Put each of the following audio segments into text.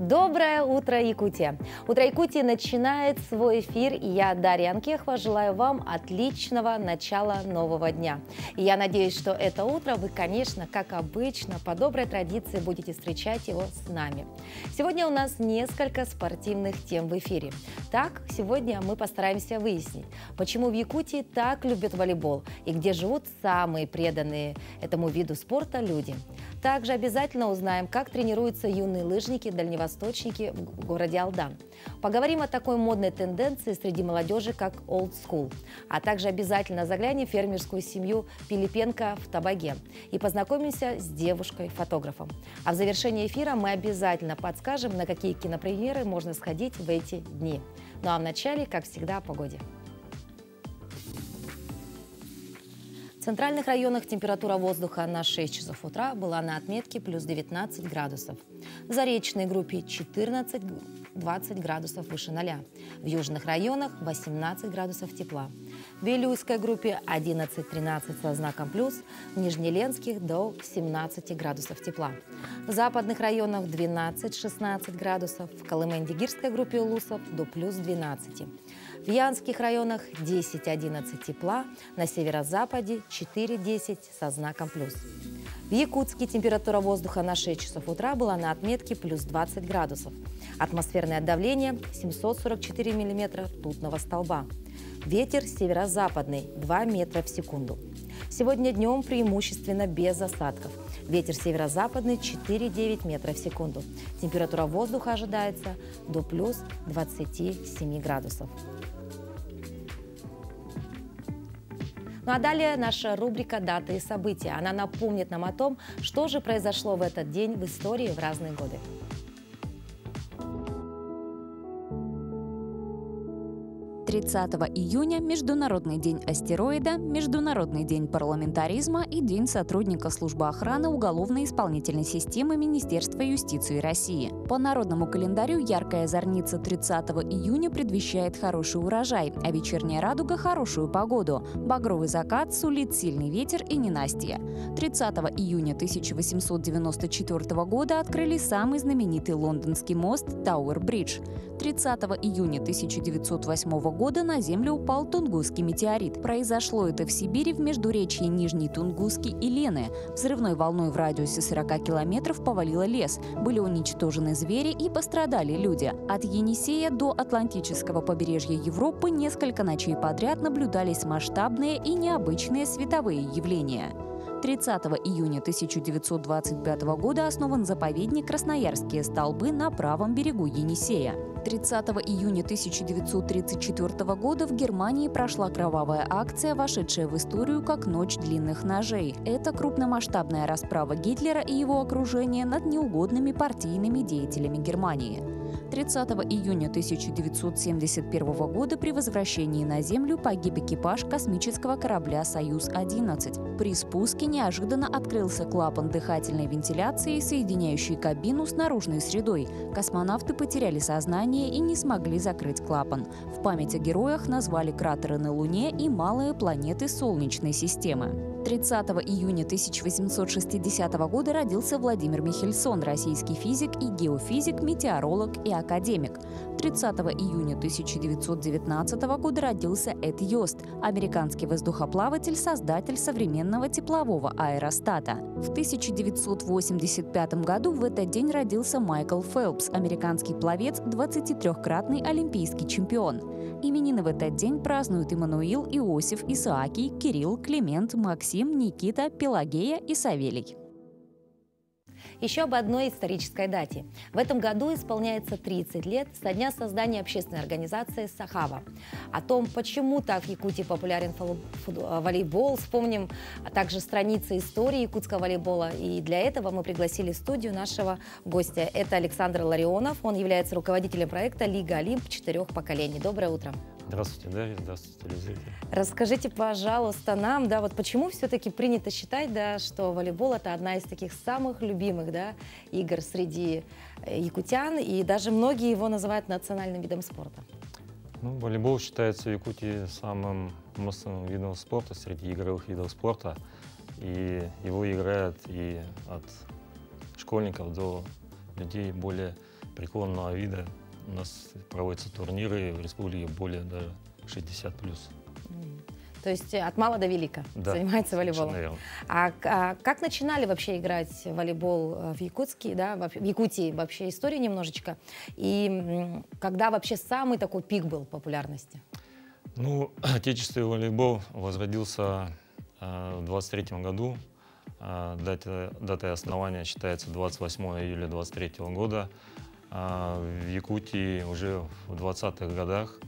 Доброе утро, Якутия! Утро Якутии начинает свой эфир, и я, Дарья Анкехова, желаю вам отличного начала нового дня. И я надеюсь, что это утро вы, конечно, как обычно, по доброй традиции будете встречать его с нами. Сегодня у нас несколько спортивных тем в эфире. Так, сегодня мы постараемся выяснить, почему в Якутии так любят волейбол и где живут самые преданные этому виду спорта люди. Также обязательно узнаем, как тренируются юные лыжники-дальневосточники в городе Алдан. Поговорим о такой модной тенденции среди молодежи, как old school. А также обязательно заглянем в фермерскую семью Пилипенко в Табаге и познакомимся с девушкой-фотографом. А в завершении эфира мы обязательно подскажем, на какие кинопремьеры можно сходить в эти дни. Ну а вначале, как всегда, о погоде. В центральных районах температура воздуха на 6 часов утра была на отметке плюс 19 градусов. В Заречной группе 14-20 градусов выше 0. В южных районах 18 градусов тепла. В Вилюйской группе 11-13 со знаком плюс, в Нижнеленских до 17 градусов тепла. В западных районах 12-16 градусов, в Колыменде-Гирской группе улусов до плюс 12. В Янских районах 10-11 тепла, на северо-западе 4-10 со знаком плюс. В Якутске температура воздуха на 6 часов утра была на отметке плюс 20 градусов. Атмосферное давление 744 миллиметра ртутного столба. Ветер северо-западный 2 метра в секунду. Сегодня днем преимущественно без осадков. Ветер северо-западный 4,9 метра в секунду. Температура воздуха ожидается до плюс 27 градусов. Ну а далее наша рубрика «Даты и события». Она напомнит нам о том, что же произошло в этот день в истории в разные годы. 30 июня – Международный день астероида, Международный день парламентаризма и День сотрудника службы охраны уголовно-исполнительной системы Министерства юстиции России. По народному календарю яркая зорница 30 июня предвещает хороший урожай, а вечерняя радуга – хорошую погоду. Багровый закат сулит сильный ветер и ненастье. 30 июня 1894 года открыли самый знаменитый лондонский мост Тауэр-Бридж. 30 июня 1908 года на Землю упал Тунгусский метеорит. Произошло это в Сибири в междуречье Нижней Тунгуски и Лены. Взрывной волной в радиусе 40 километров повалило лес. Были уничтожены звери и пострадали люди. От Енисея до Атлантического побережья Европы несколько ночей подряд наблюдались масштабные и необычные световые явления. 30 июня 1925 года основан заповедник Красноярские столбы на правом берегу Енисея. 30 июня 1934 года в Германии прошла кровавая акция, вошедшая в историю как «Ночь длинных ножей». Это крупномасштабная расправа Гитлера и его окружения над неугодными партийными деятелями Германии. 30 июня 1971 года при возвращении на Землю погиб экипаж космического корабля «Союз-11». При спуске неожиданно открылся клапан дыхательной вентиляции, соединяющий кабину с наружной средой. Космонавты потеряли сознание и не смогли закрыть клапан. В память о героях назвали кратеры на Луне и малые планеты Солнечной системы. 30 июня 1860 года родился Владимир Михельсон, российский физик и геофизик, метеоролог и академик. 30 июня 1919 года родился Эд Йост, американский воздухоплаватель, создатель современного теплового аэростата. В 1985 году в этот день родился Майкл Фелпс, американский пловец, 23-кратный олимпийский чемпион. Именины в этот день празднуют Иммануил, Иосиф, Исаакий, Кирилл, Климент, Максим, Никита, Пелагея и Савелий. Еще об одной исторической дате. В этом году исполняется 30 лет со дня создания общественной организации «Сахава». О том, почему так в Якутии популярен волейбол, вспомним также страницы истории якутского волейбола. И для этого мы пригласили в студию нашего гостя. Это Александр Ларионов. Он является руководителем проекта «Лига Олимп 4 поколений». Доброе утро. Здравствуйте, Дарья. Здравствуйте, телезрители. Расскажите, пожалуйста, нам, вот почему все-таки принято считать, что волейбол – это одна из таких самых любимых, игр среди якутян, и даже многие его называют национальным видом спорта? Волейбол считается в Якутии самым массовым видом спорта среди игровых видов спорта, и его играют и от школьников до людей более преклонного вида. У нас проводятся турниры в республике более даже 60+. То есть от мала до велика Да, занимается волейболом. совершенно верно. А как начинали вообще играть в волейбол в Якутске, да, в Якутии вообще история немножечко? И когда вообще самый такой пик был популярности? Ну, отечественный волейбол возродился в 23 году. Датой основания считается 28 июля 23 года. В Якутии уже в 20-х годах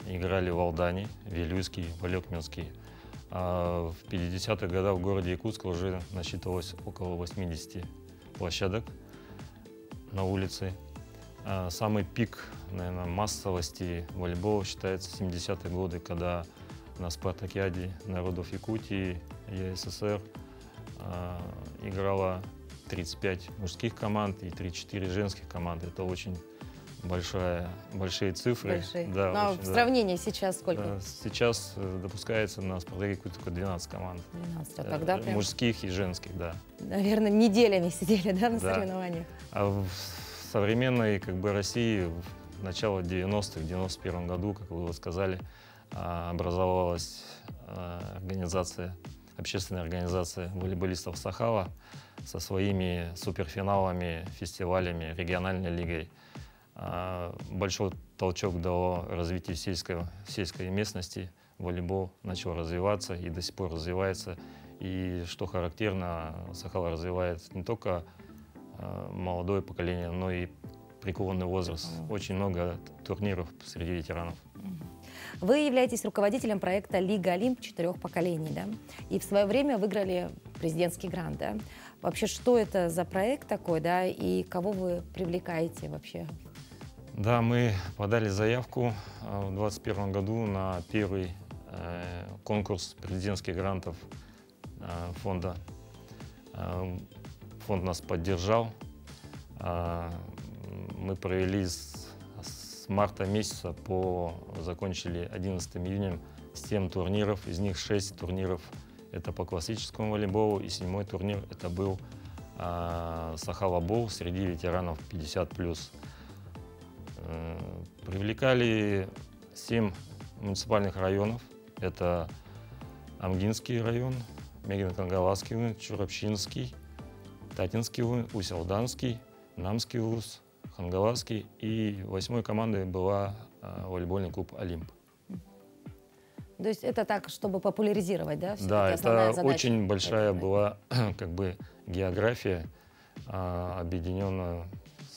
играли в Алдане, Вилюйский, Валекминский. В 50-х годах в городе Якутск уже насчитывалось около 80 площадок на улице. Самый пик, наверное, массовости волейбола считается 70-е годы, когда на спартакиаде народов Якутии и СССР играло 35 мужских команд и 34 женских команды. Это очень большие цифры. Большие. Да, Но очень, в сравнении сейчас сколько? Сейчас допускается на спартакиаде только 12 команд. 12. А тогда прям, мужских и женских, да. наверное, неделями сидели, да, на Да. соревнованиях. А в современной России в начало 90-х, в 91 году, как вы сказали, образовалась общественная организация волейболистов Сахала со своими суперфиналами, фестивалями, региональной лигой. Большой толчок дало развитию сельской местности. Волейбол начал развиваться и до сих пор развивается. И что характерно, Сахала развивает не только молодое поколение, но и преклонный возраст. Очень много турниров среди ветеранов. Вы являетесь руководителем проекта «Лига Олимп 4 поколений», да? И в свое время выиграли президентский грант, да? Вообще, что это за проект такой, да, и кого вы привлекаете вообще? Да, мы подали заявку в 2021 году на первый конкурс президентских грантов фонда. Фонд нас поддержал. Мы провели с марта месяца закончили 11 июня 7 турниров, из них 6 турниров это по классическому волейболу, и 7-й турнир это был Сахала Бол среди ветеранов 50+. Привлекали 7 муниципальных районов, это Амгинский район, Мегин-Кангаласский район, Чурапчинский, Татинский район, Усть-Алданский, Намский улус, Хангаласский, и 8-й командой была волейбольный клуб «Олимп». То есть это так, чтобы популяризировать, да? Да, это задача очень большая была география, объединенная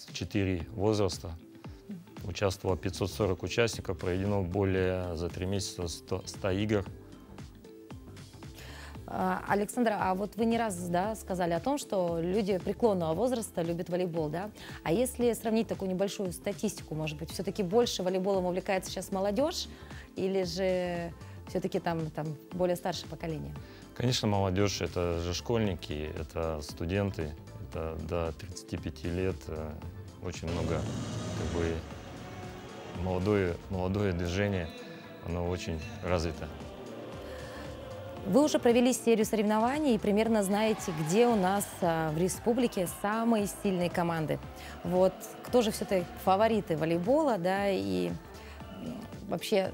в 4 возраста. Участвовало 540 участников, проведено за 3 месяца 100 игр. Александр, а вот вы не раз, да, сказали о том, что люди преклонного возраста любят волейбол, да? А если сравнить такую небольшую статистику, может быть, все-таки больше волейболом увлекается сейчас молодежь или же все-таки там более старшее поколение? Конечно, молодежь — это же школьники, это студенты, это до 35 лет, очень много молодое движение, оно очень развито. Вы уже провели серию соревнований и примерно знаете, где у нас в республике самые сильные команды. Вот кто же все-таки фавориты волейбола, да, и вообще,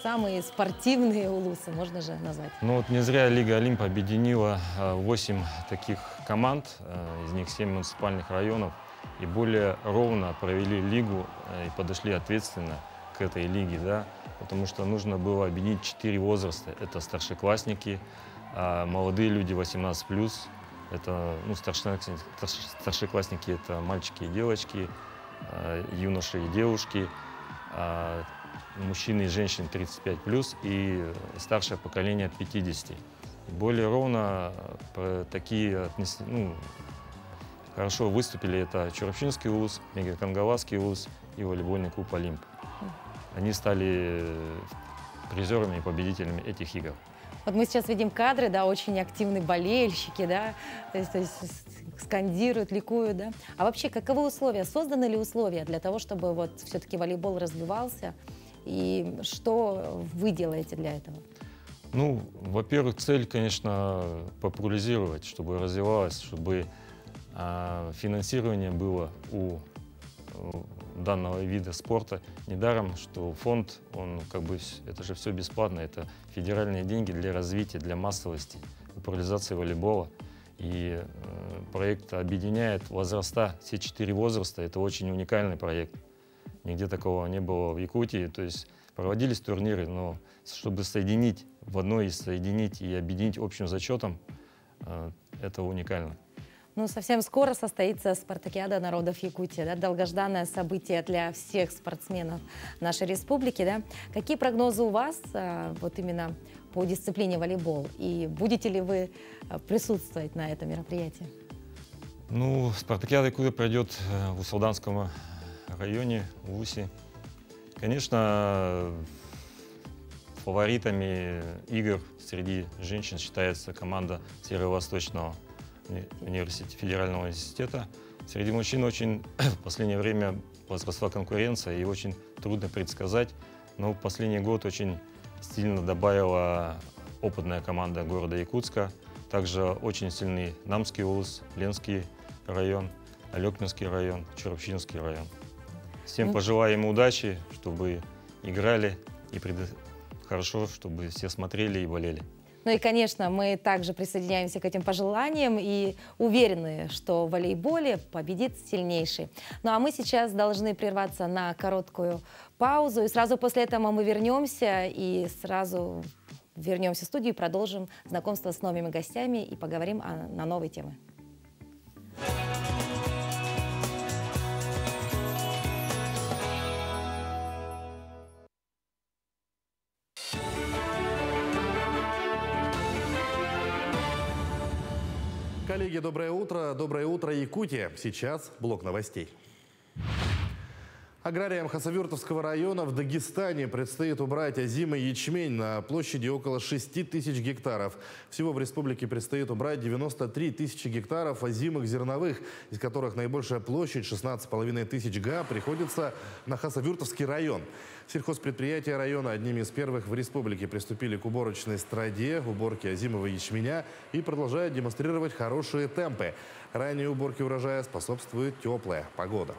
самые спортивные улусы, можно же назвать. Ну вот не зря Лига Олимп объединила 8 таких команд, из них 7 муниципальных районов, и более ровно провели лигу и подошли ответственно к этой лиге, да, потому что нужно было объединить 4 возраста. Это старшеклассники, молодые люди 18+, это старшеклассники, это мальчики и девочки, юноши и девушки, мужчины и женщины 35+, и старшее поколение 50. Более ровно хорошо выступили это Чурапчинский улус, Мегин-Кангаласский улус и волейбольный клуб «Олимп». Они стали призерами и победителями этих игр. Вот мы сейчас видим кадры, да, очень активные болельщики, да, то есть скандируют, ликуют, да. А вообще, каковы условия? Созданы ли условия для того, чтобы вот все-таки волейбол развивался? И что вы делаете для этого? Ну, во-первых, цель, конечно, популяризировать, чтобы развивалось, чтобы финансирование было у данного вида спорта. Недаром, что фонд, это же все бесплатно, это федеральные деньги для развития, для массовости, популяризации волейбола. И проект объединяет возраста, все 4 возраста. Это очень уникальный проект. Нигде такого не было в Якутии. То есть проводились турниры, но чтобы соединить в одной, соединить и объединить общим зачетом, это уникально. Ну, совсем скоро состоится спартакиада народов Якутии, да, долгожданное событие для всех спортсменов нашей республики. Да. Какие прогнозы у вас вот именно по дисциплине волейбол? И будете ли вы присутствовать на этом мероприятии? Ну, спартакиада Якутии пройдет в Усалданском районе, в Уси. Конечно, фаворитами игр среди женщин считается команда Северо-Восточного федерального университета. Среди мужчин очень в последнее время возросла конкуренция и очень трудно предсказать. Но в последний год очень сильно добавила опытная команда города Якутска. Также очень сильный Намский улус, Ленский район, Алекминский район, Чурапчинский район. Всем пожелаем удачи, чтобы играли и хорошо, чтобы все смотрели и болели. Ну и, конечно, мы также присоединяемся к этим пожеланиям и уверены, что в волейболе победит сильнейший. Ну а мы сейчас должны прерваться на короткую паузу. И сразу после этого мы вернемся в студию и продолжим знакомство с новыми гостями и поговорим на новые темы. Коллеги, доброе утро. Доброе утро, Якутия. Сейчас блок новостей. Аграриям Хасавюртовского района в Дагестане предстоит убрать озимый ячмень на площади около 6 тысяч гектаров. Всего в республике предстоит убрать 93 тысячи гектаров озимых зерновых, из которых наибольшая площадь, 16,5 тысяч га, приходится на Хасавюртовский район. Сельхозпредприятия района одними из первых в республике приступили к уборочной страде, уборке озимого ячменя и продолжают демонстрировать хорошие темпы. Ранее уборке урожая способствует теплая погода.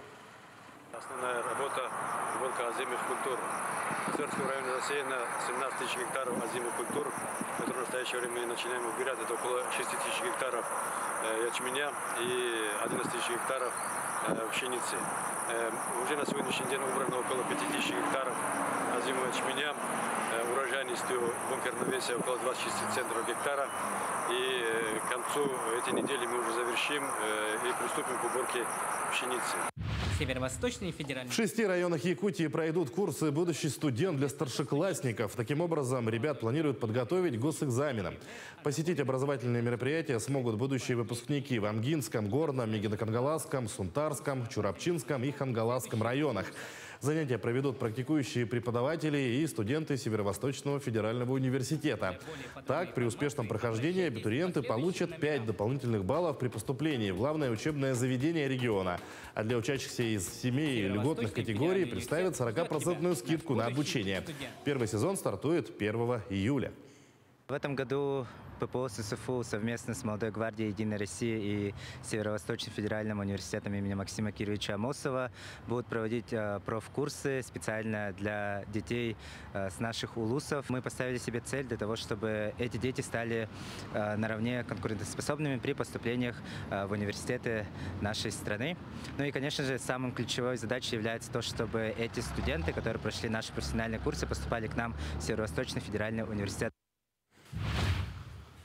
Основная работа – уборка озимых культур. В Свердловском районе засеяно 17 тысяч гектаров озимых культур, которые в настоящее время мы начинаем убирать. Это около 6 тысяч гектаров ячменя и 11 тысяч гектаров пшеницы. Уже на сегодняшний день убрано около 5 тысяч гектаров озимого ячменя, урожайностью бункерновесия около 26 центнеров гектара. И к концу этой недели мы уже завершим и приступим к уборке пшеницы. Северо-Восточный федеральный. В 6 районах Якутии пройдут курсы «Будущий студент» для старшеклассников. Таким образом, ребят планируют подготовить к госэкзаменам. Посетить образовательные мероприятия смогут будущие выпускники в Амгинском, Горном, Мегино-Кангаласском, Сунтарском, Чурапчинском и Хангаласском районах. Занятия проведут практикующие преподаватели и студенты Северо-Восточного федерального университета. Так, при успешном прохождении абитуриенты получат 5 дополнительных баллов при поступлении в главное учебное заведение региона. А для учащихся из семей льготных категорий представят 40% скидку на обучение. Первый сезон стартует 1 июля. В этом году ППО ССФУ совместно с Молодой гвардией Единой России и Северо-Восточным федеральным университетом имени Максима Кировича Амосова будут проводить профкурсы специально для детей с наших улусов. Мы поставили себе цель для того, чтобы эти дети стали наравне конкурентоспособными при поступлениях в университеты нашей страны. Ну и, конечно же, самой ключевой задачей является то, чтобы эти студенты, которые прошли наши профессиональные курсы, поступали к нам в Северо-Восточный федеральный университет.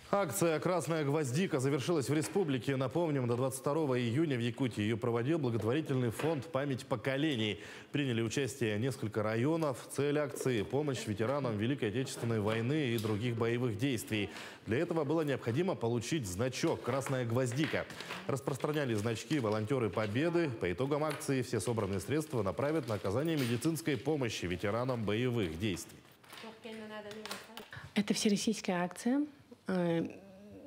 Акция «Красная гвоздика» завершилась в республике. Напомним, до 22 июня в Якутии ее проводил благотворительный фонд «Память поколений». Приняли участие несколько районов. Цель акции – помощь ветеранам Великой Отечественной войны и других боевых действий. Для этого было необходимо получить значок «Красная гвоздика». Распространяли значки волонтеры Победы. По итогам акции все собранные средства направят на оказание медицинской помощи ветеранам боевых действий. Это всероссийская акция.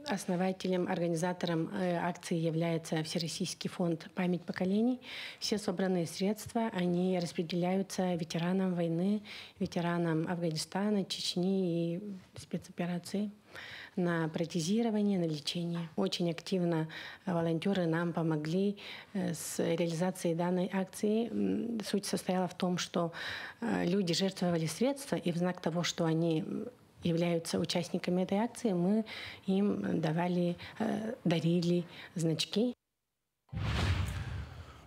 Основателем, организатором акции является Всероссийский фонд «Память поколений». Все собранные средства, они распределяются ветеранам войны, ветеранам Афганистана, Чечни и спецопераций. на протезирование, на лечение. Очень активно волонтеры нам помогли с реализацией данной акции. Суть состояла в том, что люди жертвовали средства, и в знак того, что они являются участниками этой акции, мы им дарили значки.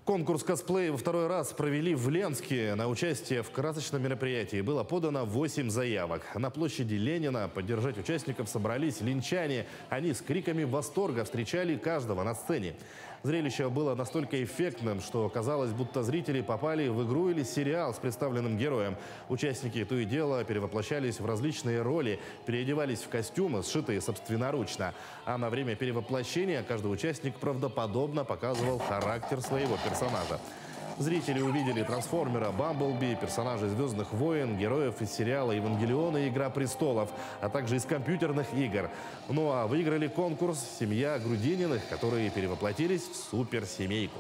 Конкурс косплея во второй раз провели в Ленске. На участие в красочном мероприятии было подано 8 заявок. На площади Ленина поддержать участников собрались линчане. Они с криками восторга встречали каждого на сцене. Зрелище было настолько эффектным, что казалось, будто зрители попали в игру или сериал с представленным героем. Участники то и дело перевоплощались в различные роли, переодевались в костюмы, сшитые собственноручно. А на время перевоплощения каждый участник правдоподобно показывал характер своего персонажа. Зрители увидели трансформера, Бамблби, персонажей «Звездных войн», героев из сериала «Евангелион» и «Игра престолов», а также из компьютерных игр. Ну а выиграли конкурс семья Грудининых, которые перевоплотились в суперсемейку.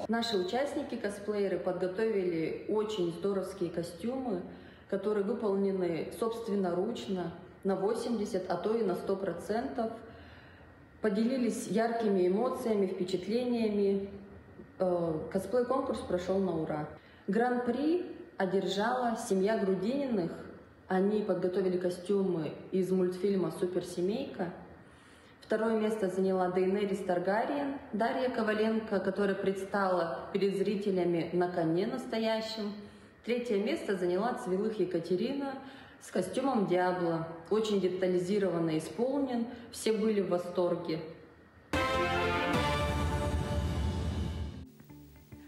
Наши участники, косплееры, подготовили очень здоровские костюмы, которые выполнены собственноручно на 80, а то и на 100%. Поделились яркими эмоциями, впечатлениями. Косплей-конкурс прошел на ура. Гран-при одержала семья Грудининых. Они подготовили костюмы из мультфильма «Суперсемейка». Второе место заняла Дейенерис Таргариен, Дарья Коваленко, которая предстала перед зрителями на коне настоящем. Третье место заняла Цвилых Екатерина с костюмом Диабло. Очень детализированно исполнен, все были в восторге.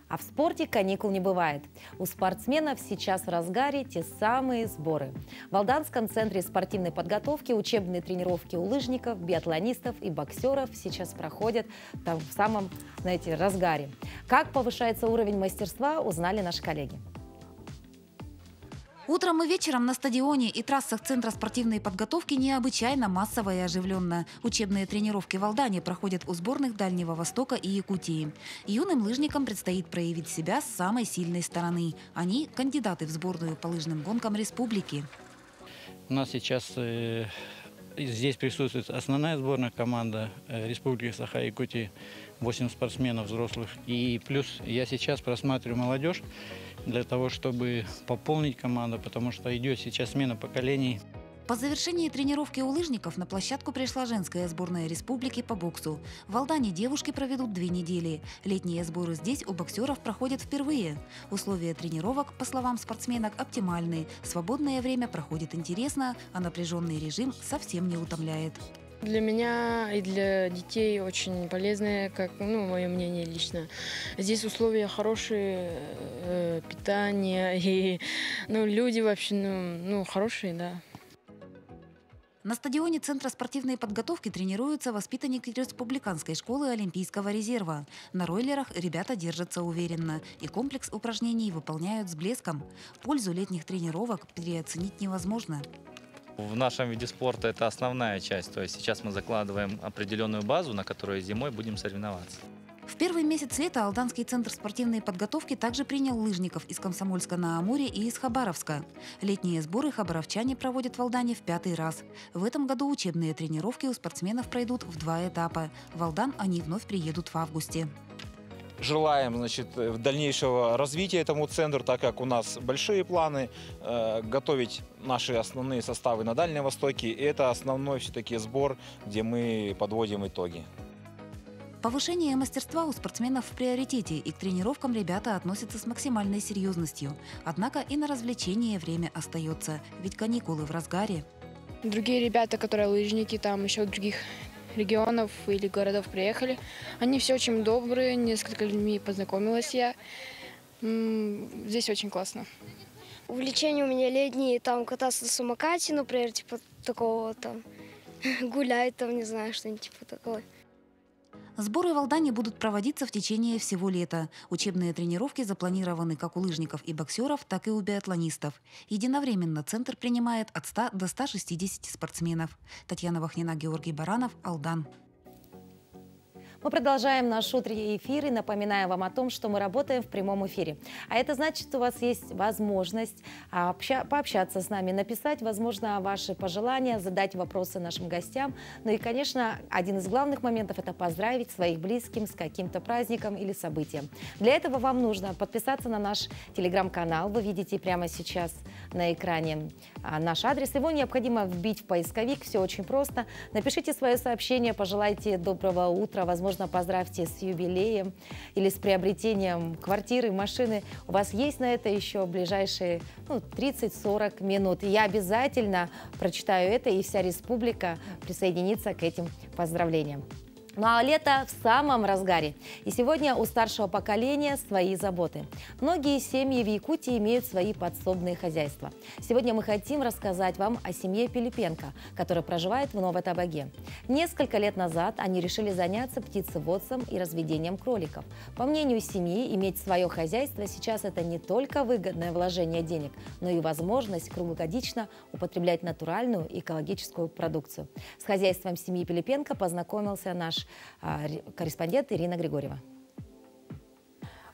А в спорте каникул не бывает. У спортсменов сейчас в разгаре те самые сборы. В Алданском центре спортивной подготовки учебные тренировки у лыжников, биатлонистов и боксеров сейчас проходят там в самом, знаете, разгаре. Как повышается уровень мастерства, узнали наши коллеги. Утром и вечером на стадионе и трассах Центра спортивной подготовки необычайно массово и оживленно. Учебные тренировки в Алдане проходят у сборных Дальнего Востока и Якутии. Юным лыжникам предстоит проявить себя с самой сильной стороны. Они – кандидаты в сборную по лыжным гонкам республики. У нас сейчас здесь присутствует основная сборная команда Республики Саха-Якутии, 8 спортсменов взрослых. И плюс я сейчас просматриваю молодежь для того, чтобы пополнить команду, потому что идет сейчас смена поколений. По завершении тренировки у лыжников на площадку пришла женская сборная республики по боксу. В Алдане девушки проведут 2 недели. Летние сборы здесь у боксеров проходят впервые. Условия тренировок, по словам спортсменок, оптимальны. Свободное время проходит интересно, а напряженный режим совсем не утомляет. Для меня и для детей очень полезное, как мое мнение лично. Здесь условия хорошие, питание и люди вообще хорошие, да. На стадионе Центра спортивной подготовки тренируются воспитанники республиканской школы Олимпийского резерва. На ройлерах ребята держатся уверенно и комплекс упражнений выполняют с блеском. Пользу летних тренировок переоценить невозможно. В нашем виде спорта это основная часть, то есть сейчас мы закладываем определенную базу, на которой зимой будем соревноваться. В первый месяц лета Алданский центр спортивной подготовки также принял лыжников из Комсомольска-на-Амуре и из Хабаровска. Летние сборы хабаровчане проводят в Алдане в 5-й раз. В этом году учебные тренировки у спортсменов пройдут в 2 этапа. В Алдан они вновь приедут в августе. Желаем, дальнейшего развития этому центру, так как у нас большие планы готовить наши основные составы на Дальнем Востоке. И это основной все-таки сбор, где мы подводим итоги. Повышение мастерства у спортсменов в приоритете, и к тренировкам ребята относятся с максимальной серьезностью. Однако и на развлечение время остается, ведь каникулы в разгаре. Другие ребята, которые лыжники, там еще других регионов или городов приехали. Они все очень добрые, несколько людьми познакомилась я. Здесь очень классно. Увлечения у меня летние, там кататься на самокате, например, типа такого там, гулять там, не знаю, что-нибудь типа такого. Сборы в Алдане будут проводиться в течение всего лета. Учебные тренировки запланированы как у лыжников и боксеров, так и у биатлонистов. Единовременно центр принимает от 100 до 160 спортсменов. Татьяна Вахнина, Георгий Баранов, Алдан. Мы продолжаем наш утренний эфир и напоминаем вам о том, что мы работаем в прямом эфире. А это значит, что у вас есть возможность пообщаться с нами, написать, возможно, ваши пожелания, задать вопросы нашим гостям. Ну и, конечно, один из главных моментов – это поздравить своих близких с каким-то праздником или событием. Для этого вам нужно подписаться на наш телеграм-канал. Вы видите прямо сейчас на экране наш адрес. Его необходимо вбить в поисковик. Все очень просто. Напишите свое сообщение, пожелайте доброго утра, возможно, поздравьте с юбилеем или с приобретением квартиры, машины. У вас есть на это еще ближайшие 30-40 минут. И я обязательно прочитаю это, и вся республика присоединится к этим поздравлениям. Ну а лето в самом разгаре. И сегодня у старшего поколения свои заботы. Многие семьи в Якутии имеют свои подсобные хозяйства. Сегодня мы хотим рассказать вам о семье Пилипенко, которая проживает в Новотабаге. Несколько лет назад они решили заняться птицеводством и разведением кроликов. По мнению семьи, иметь свое хозяйство сейчас это не только выгодное вложение денег, но и возможность круглогодично употреблять натуральную и экологическую продукцию. С хозяйством семьи Пилипенко познакомился наш корреспондент Ирина Григорьева.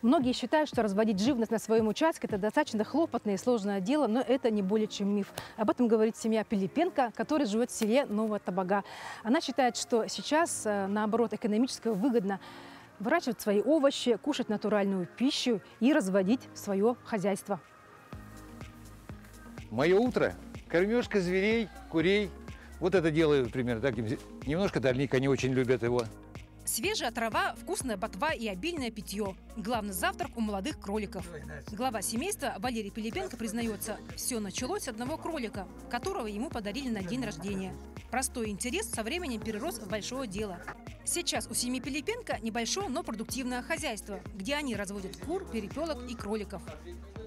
Многие считают, что разводить живность на своем участке – это достаточно хлопотное и сложное дело, но это не более чем миф. Об этом говорит семья Пилипенко, которая живет в селе Новотабага. Она считает, что сейчас, наоборот, экономически выгодно выращивать свои овощи, кушать натуральную пищу и разводить свое хозяйство. Мое утро – кормежка зверей, курей. Вот это делаю, примерно так. Немножко дальник, они очень любят его. Свежая трава, вкусная ботва и обильное питье. Главный завтрак у молодых кроликов. Глава семейства Валерий Пилипенко признается, все началось с одного кролика, которого ему подарили на день рождения. Простой интерес со временем перерос в большое дело. Сейчас у семьи Пилипенко небольшое, но продуктивное хозяйство, где они разводят кур, перепелок и кроликов.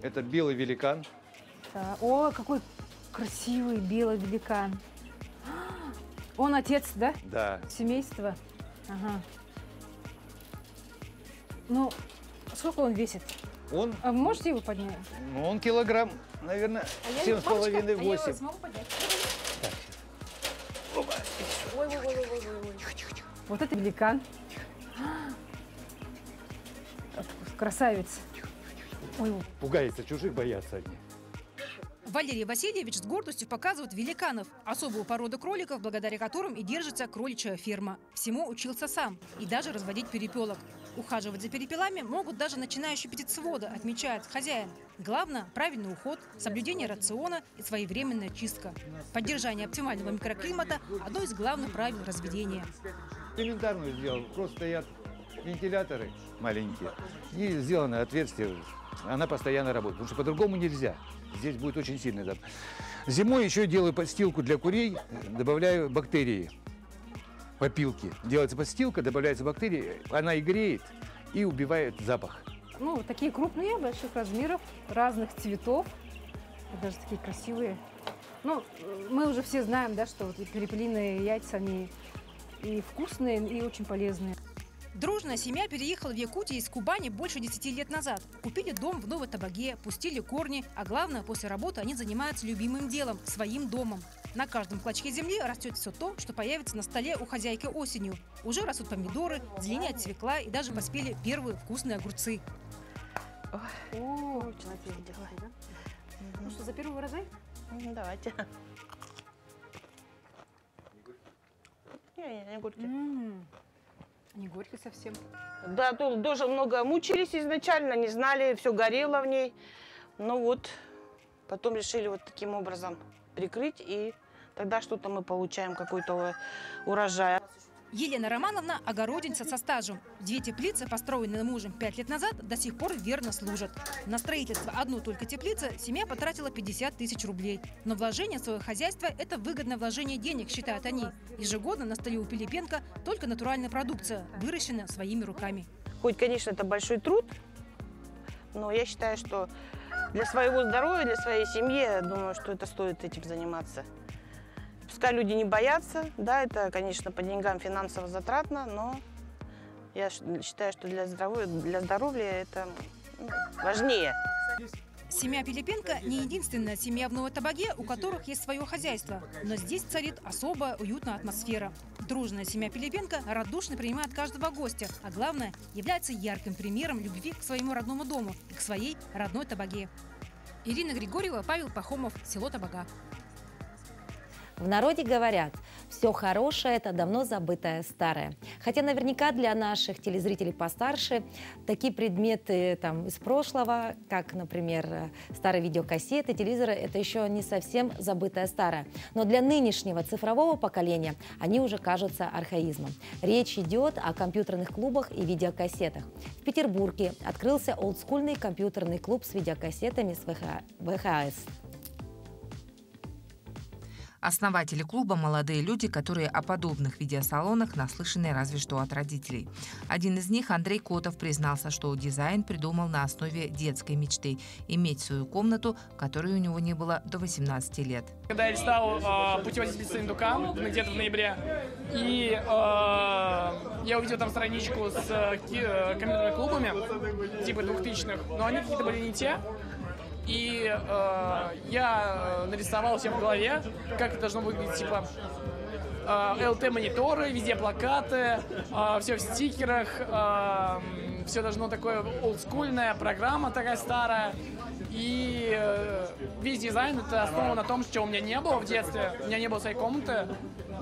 Это белый великан. О, какой красивый белый великан. Он отец, да? Да. Семейства? Ага. Ну, сколько он весит? Он? А вы можете его поднять? Ну, он килограмм, наверное, 7,5-8. Я смогу поднять? Так. Опа. Ой. Вот это великан. Красавец. Ой. Пугается чужих, боятся они. Валерий Васильевич с гордостью показывает великанов, особую породу кроликов, благодаря которым и держится кроличья ферма. Всему учился сам и даже разводить перепелок. Ухаживать за перепелами могут даже начинающие птицеводы, отмечает хозяин. Главное – правильный уход, соблюдение рациона и своевременная чистка. Поддержание оптимального микроклимата – одно из главных правил разведения. Элементарную сделал. Просто стоят вентиляторы маленькие и сделано отверстие. Она постоянно работает, потому что по-другому нельзя. Здесь будет очень сильный запах. Зимой еще делаю подстилку для курей, добавляю бактерии, попилки. Делается подстилка, добавляются бактерии, она и греет, и убивает запах. Ну, такие крупные, больших размеров, разных цветов, даже такие красивые. Ну, мы уже все знаем, да, что вот перепелиные яйца, они и вкусные, и очень полезные. Дружная семья переехала в Якутию из Кубани больше 10 лет назад. Купили дом в Новотабаге, пустили корни, а главное, после работы они занимаются любимым делом – своим домом. На каждом клочке земли растет все то, что появится на столе у хозяйки осенью. Уже растут помидоры, зеленеет свекла и даже поспели первые вкусные огурцы. О, ну что, за первый урожай? Давайте. Не горький. Не горький совсем. Да, тут тоже много мучились изначально, не знали, все горело в ней. Ну вот, потом решили вот таким образом прикрыть, и тогда что-то мы получаем, какой-то урожай. Елена Романовна – огородница со стажем. 2 теплицы, построенные мужем 5 лет назад, до сих пор верно служат. На строительство одной только теплицы семья потратила 50 тысяч рублей. Но вложение в свое хозяйство – это выгодное вложение денег, считают они. Ежегодно на столе у Пилипенко только натуральная продукция, выращенная своими руками. Хоть, конечно, это большой труд, но я считаю, что для своего здоровья, для своей семьи, я думаю, что это стоит этим заниматься. Пускай люди не боятся, да, это, конечно, по деньгам финансово затратно, но я считаю, что для здоровья это важнее. Семья Пилипенко не единственная семья в Новотабаге, у которых есть свое хозяйство. Но здесь царит особая уютная атмосфера. Дружная семья Пилипенко радушно принимает каждого гостя, а главное, является ярким примером любви к своему родному дому и к своей родной Табаге. Ирина Григорьева, Павел Пахомов, село Табага. В народе говорят, все хорошее – это давно забытое старое. Хотя наверняка для наших телезрителей постарше такие предметы из прошлого, как, например, старые видеокассеты, телевизоры – это еще не совсем забытое старое. Но для нынешнего цифрового поколения они уже кажутся архаизмом. Речь идет о компьютерных клубах и видеокассетах. В Петербурге открылся олдскульный компьютерный клуб с видеокассетами с ВХС. Основатели клуба – молодые люди, которые о подобных видеосалонах наслышаны разве что от родителей. Один из них, Андрей Котов, признался, что дизайн придумал на основе детской мечты – иметь свою комнату, которой у него не было до 18 лет. Когда я листал путеводитель Сындука где-то в ноябре, и я увидел там страничку с компьютерными клубами, типа 2000-х, но они какие-то были не те. И я нарисовал себе в голове, как это должно выглядеть, типа ЛТ-мониторы, везде плакаты, все в стикерах, все должно такое олдскульное, программа такая старая. И весь дизайн это основан на том, чего у меня не было в детстве. У меня не было своей комнаты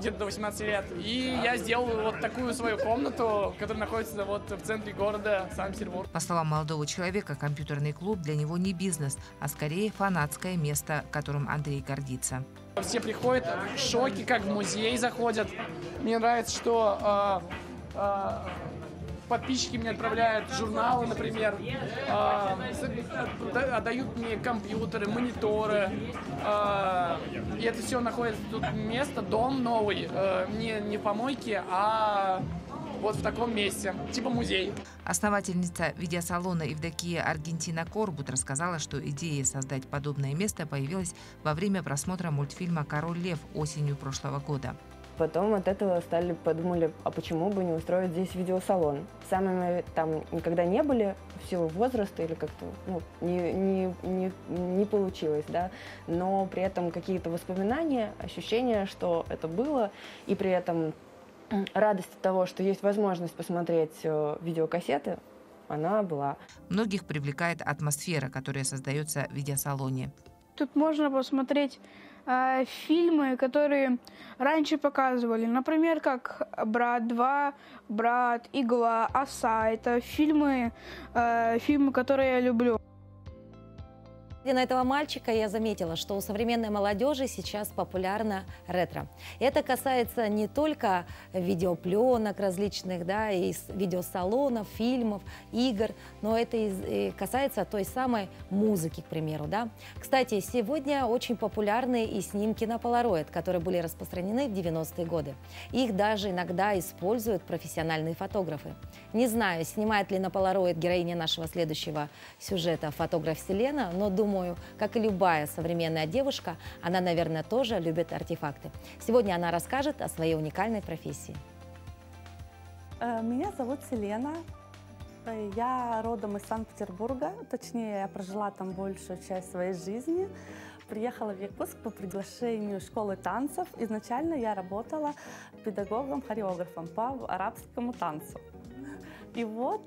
где-то до 18 лет. И я сделал вот такую свою комнату, которая находится вот в центре города Санкт-Петербург. По словам молодого человека, компьютерный клуб для него не бизнес, а скорее фанатское место, которым Андрей гордится. Все приходят в шоке, как в музей заходят. Мне нравится, что подписчики мне отправляют журналы, например, отдают мне компьютеры, мониторы. И это все находится тут место, дом новый, не в помойке, а вот в таком месте, типа музей. Основательница видеосалона Евдокия Аргентина Корбут рассказала, что идея создать подобное место появилась во время просмотра мультфильма «Король лев» осенью прошлого года. Потом от этого подумали, а почему бы не устроить здесь видеосалон. Сами мы там никогда не были, в силу возраста или как-то не получилось, да. Но при этом какие-то воспоминания, ощущения, что это было, и при этом радость от того, что есть возможность посмотреть видеокассеты, она была. Многих привлекает атмосфера, которая создается в видеосалоне. Тут можно посмотреть фильмы, которые раньше показывали. Например, как «Брат 2», «Брат», «Игла», «Оса». Это фильмы, которые я люблю. Глядя на этого мальчика, я заметила, что у современной молодежи сейчас популярно ретро. Это касается не только видеопленок различных, да, из видеосалонов, фильмов, игр, но это и касается той самой музыки, к примеру. Да. Кстати, сегодня очень популярны и снимки на полароид, которые были распространены в 90-е годы. Их даже иногда используют профессиональные фотографы. Не знаю, снимает ли на полароид героиня нашего следующего сюжета фотограф Селена, но думаю, как и любая современная девушка, она, наверное, тоже любит артефакты. Сегодня она расскажет о своей уникальной профессии. Меня зовут Селена. Я родом из Санкт-Петербурга. Точнее, я прожила там большую часть своей жизни. Приехала в Якутск по приглашению школы танцев. Изначально я работала педагогом-хореографом по арабскому танцу. И вот,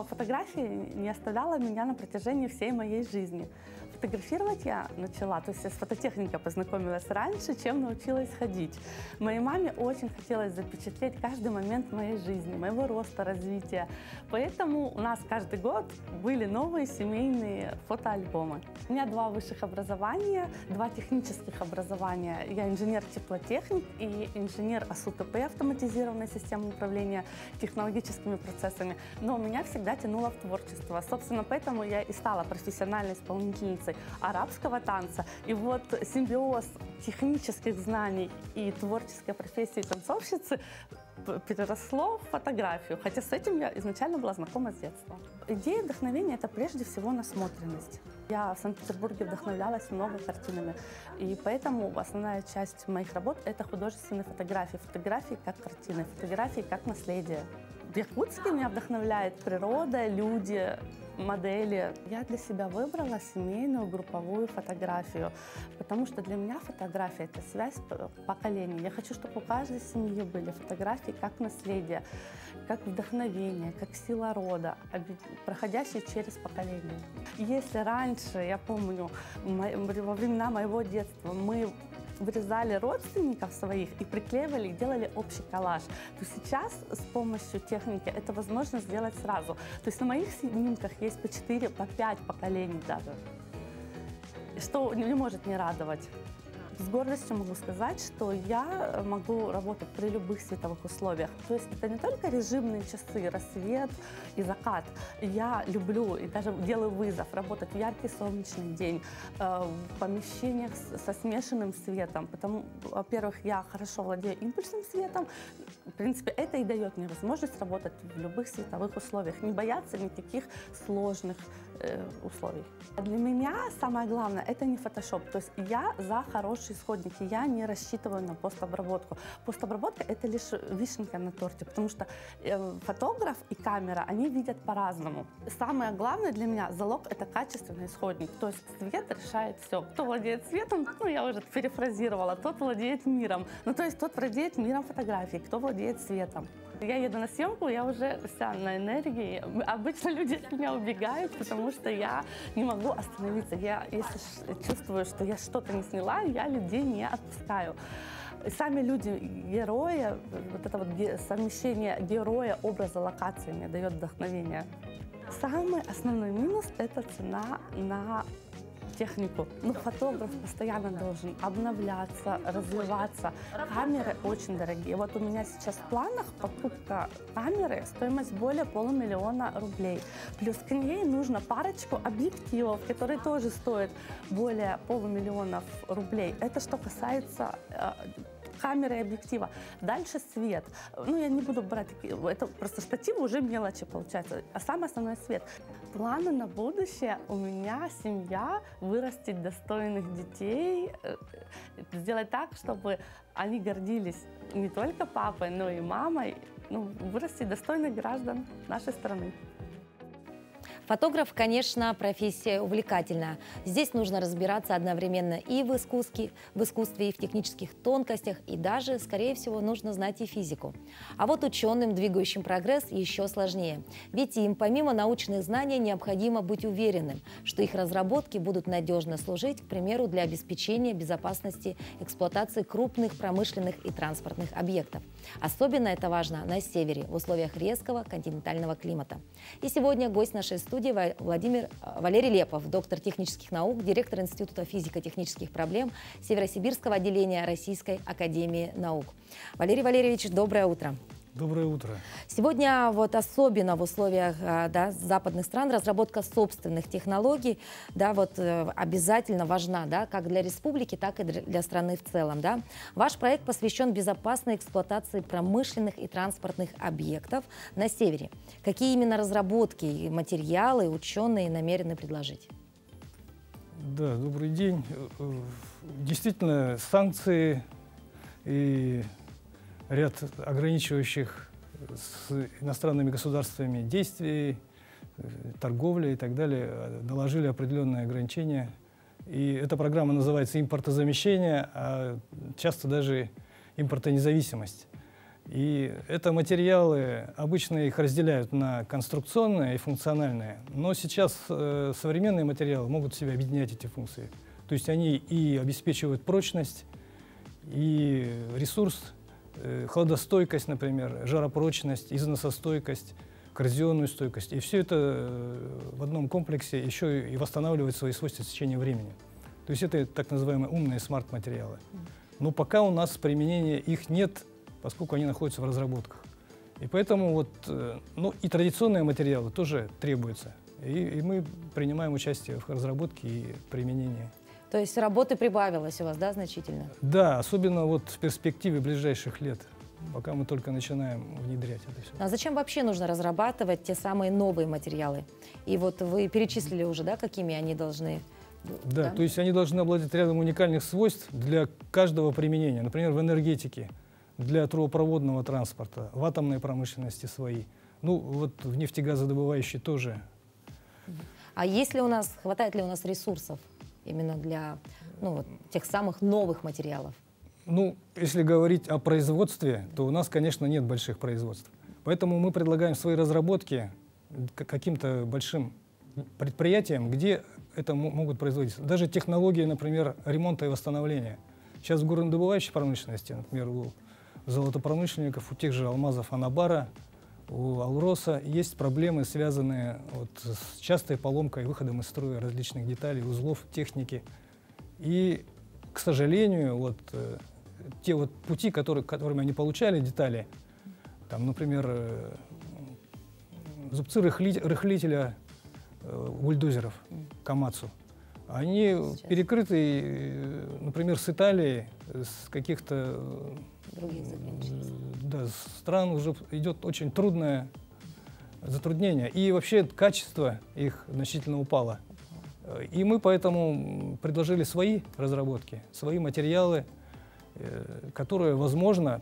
фотография не оставляла меня на протяжении всей моей жизни. Фотографировать я начала, то есть я с фототехникой познакомилась раньше, чем научилась ходить. Моей маме очень хотелось запечатлеть каждый момент моей жизни, моего роста, развития. Поэтому у нас каждый год были новые семейные фотоальбомы. У меня 2 высших образования, 2 технических образования. Я инженер-теплотехник и инженер АСУТП, автоматизированная система управления технологическими процессами. Но меня всегда тянуло в творчество. Собственно, поэтому я и стала профессиональной исполнительницей арабского танца. И вот симбиоз технических знаний и творческой профессии танцовщицы переросло в фотографию, хотя с этим я изначально была знакома с детства. Идея вдохновения – это прежде всего насмотренность. Я в Санкт-Петербурге вдохновлялась много картинами, и поэтому основная часть моих работ – это художественные фотографии. Фотографии как картины, фотографии как наследие. В Якутске меня вдохновляет природа, люди, модели. Я для себя выбрала семейную групповую фотографию, потому что для меня фотография – это связь поколений. Я хочу, чтобы у каждой семьи были фотографии как наследие, как вдохновение, как сила рода, проходящие через поколения. Если раньше, я помню, во времена моего детства мы вырезали родственников своих и приклеивали, и делали общий коллаж, то сейчас с помощью техники это возможно сделать сразу. То есть на моих снимках есть по 4, по 5 поколений даже, что не может не радовать. С гордостью могу сказать, что я могу работать при любых световых условиях. То есть это не только режимные часы, рассвет и закат. Я люблю и даже делаю вызов работать в яркий солнечный день, в помещениях со смешанным светом. Потому, во-первых, я хорошо владею импульсным светом. В принципе, это и дает мне возможность работать в любых световых условиях, не бояться никаких сложных условий. Для меня самое главное – это не фотошоп. То есть я за хорошие исходники, я не рассчитываю на постобработку. Постобработка – это лишь вишенка на торте, потому что фотограф и камера, они видят по-разному. Самое главное для меня – залог – это качественный исходник. То есть цвет решает все. Кто владеет цветом, ну я уже перефразировала, тот владеет миром. Ну то есть тот владеет миром фотографии, кто владеет цветом. Я еду на съемку, я уже вся на энергии. Обычно люди от меня убегают, потому что я не могу остановиться. Я, если чувствую, что я что-то не сняла, я людей не отпускаю. Сами люди, герои, вот это вот совмещение героя, образа, локации мне дает вдохновение. Самый основной минус – это цена на технику. Ну, фотограф постоянно должен обновляться, развиваться. Камеры очень дорогие. Вот у меня сейчас в планах покупка камеры, стоимость более $500 000 рублей. Плюс к ней нужно парочку объективов, которые тоже стоят более $500 000 рублей. Это что касается камеры и объектива. Дальше свет. Ну, я не буду брать такие, это просто штативы уже мелочи получается. А самое основное свет. Планы на будущее. У меня семья, вырастить достойных детей, сделать так, чтобы они гордились не только папой, но и мамой, ну, вырастить достойных граждан нашей страны. Фотограф, конечно, профессия увлекательная. Здесь нужно разбираться одновременно и в искусстве, и в технических тонкостях, и даже, скорее всего, нужно знать и физику. А вот ученым, двигающим прогресс, еще сложнее. Ведь им, помимо научных знаний, необходимо быть уверенным, что их разработки будут надежно служить, к примеру, для обеспечения безопасности эксплуатации крупных промышленных и транспортных объектов. Особенно это важно на севере, в условиях резкого континентального климата. И сегодня гость нашей студии Валерий Лепов, доктор технических наук, директор Института физико-технических проблем Северосибирского отделения Российской академии наук. Валерий Валерьевич, доброе утро. Доброе утро. Сегодня вот особенно в условиях западных стран разработка собственных технологий обязательно важна, как для республики, так и для страны в целом. Ваш проект посвящен безопасной эксплуатации промышленных и транспортных объектов на севере. Какие именно разработки и материалы ученые намерены предложить? Да, добрый день. Действительно, санкции и ряд ограничивающих с иностранными государствами действий, торговли и так далее наложили определенные ограничения. И эта программа называется импортозамещение, а часто даже импортонезависимость. И это материалы, обычно их разделяют на конструкционные и функциональные, но сейчас современные материалы могут в себе объединять эти функции. То есть они и обеспечивают прочность, и ресурс, холодостойкость, например, жаропрочность, износостойкость, коррозионную стойкость. И все это в одном комплексе еще и восстанавливает свои свойства в течение времени. То есть это так называемые умные смарт-материалы. Но пока у нас применения их нет, поскольку они находятся в разработках. И поэтому и традиционные материалы тоже требуются. И мы принимаем участие в разработке и применении. То есть работы прибавилось у вас, да, значительно? Да, особенно в перспективе ближайших лет, пока мы только начинаем внедрять это все. А зачем вообще нужно разрабатывать те самые новые материалы? И вот вы перечислили уже, какими они должны... Да, то есть они должны обладать рядом уникальных свойств для каждого применения. Например, в энергетике, для трубопроводного транспорта, в атомной промышленности свои. В нефтегазодобывающей тоже. А есть ли у нас, хватает ли у нас ресурсов именно для вот, тех самых новых материалов? Ну, если говорить о производстве, то у нас, конечно, нет больших производств. Поэтому мы предлагаем свои разработки каким-то большим предприятиям, где это могут производиться. Даже технологии, например, ремонта и восстановления. Сейчас в горнодобывающей промышленности, например, у золотопромышленников, у тех же Алмазов Анабара, у Алроса есть проблемы, связанные вот с частой поломкой, выходом из строя различных деталей, узлов, техники. И, к сожалению, вот те вот пути, которыми они получали детали, там, например, зубцы рыхлителя бульдозеров Камацу, они перекрыты, например, с Италии, с каких-то стран уже идет очень трудное затруднение. И вообще качество их значительно упало. И мы поэтому предложили свои разработки, свои материалы, которые, возможно,